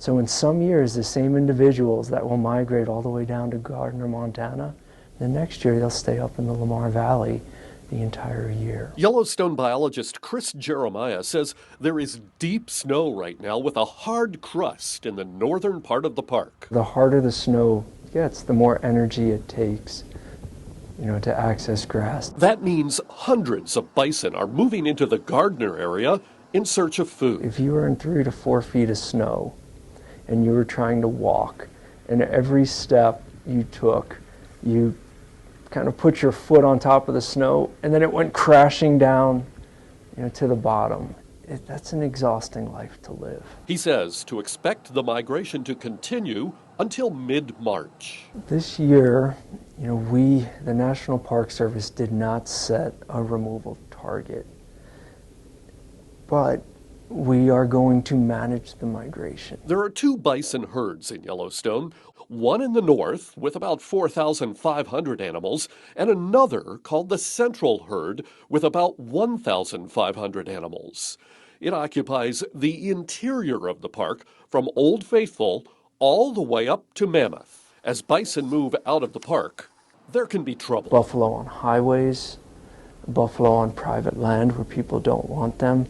So in some years, the same individuals that will migrate all the way down to Gardiner, Montana, the next year they'll stay up in the Lamar Valley the entire year. Yellowstone biologist Chris Jeremiah says there is deep snow right now with a hard crust in the northern part of the park. The harder the snow gets, the more energy it takes, to access grass. That means hundreds of bison are moving into the Gardiner area in search of food. If you were in 3 to 4 feet of snow and you were trying to walk, and every step you took, you kind of put your foot on top of the snow and then it went crashing down to the bottom. That's an exhausting life to live. He says to expect the migration to continue until mid-March. This year, the National Park Service did not set a removal target, but we are going to manage the migration. There are 2 bison herds in Yellowstone, one in the north with about 4,500 animals, and another called the Central Herd with about 1,500 animals. It occupies the interior of the park from Old Faithful all the way up to Mammoth. As bison move out of the park, there can be trouble. Buffalo on highways, buffalo on private land where people don't want them,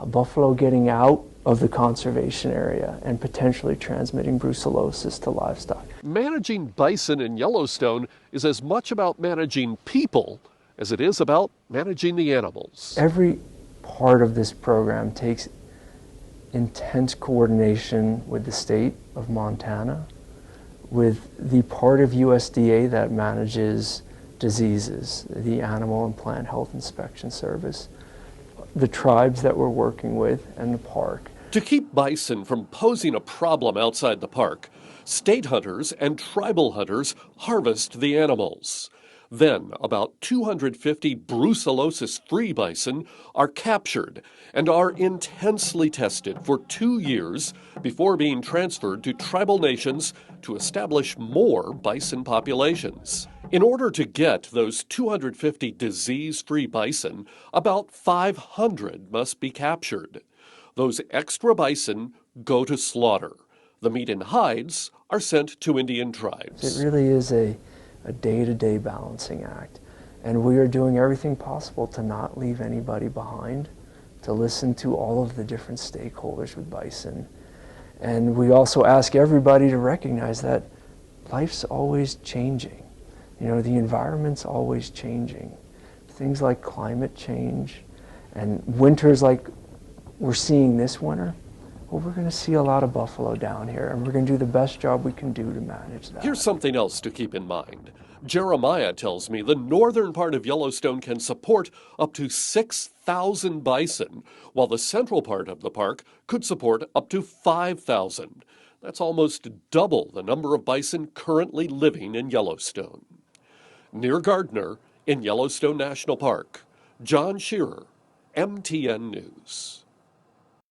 buffalo getting out of the conservation area and potentially transmitting brucellosis to livestock. Managing bison in Yellowstone is as much about managing people as it is about managing the animals. Every part of this program takes intense coordination with the state of Montana, with the part of USDA that manages diseases, the Animal and Plant Health Inspection Service, the tribes that we're working with, and the park. To keep bison from posing a problem outside the park, state hunters and tribal hunters harvest the animals. Then, about 250 brucellosis-free bison are captured and are intensely tested for 2 years before being transferred to tribal nations to establish more bison populations. In order to get those 250 disease-free bison, about 500 must be captured. Those extra bison go to slaughter. The meat and hides are sent to Indian tribes. It really is a day-to-day balancing act. And we are doing everything possible to not leave anybody behind, to listen to all of the different stakeholders with bison. And we also ask everybody to recognize that life's always changing. The environment's always changing. Things like climate change and winters like we're seeing this winter, well, we're going to see a lot of buffalo down here, and we're going to do the best job we can do to manage that. Here's something else to keep in mind. Jeremiah tells me the northern part of Yellowstone can support up to 6,000 bison, while the central part of the park could support up to 5,000. That's almost double the number of bison currently living in Yellowstone. Near Gardiner, in Yellowstone National Park, John Shearer, MTN News.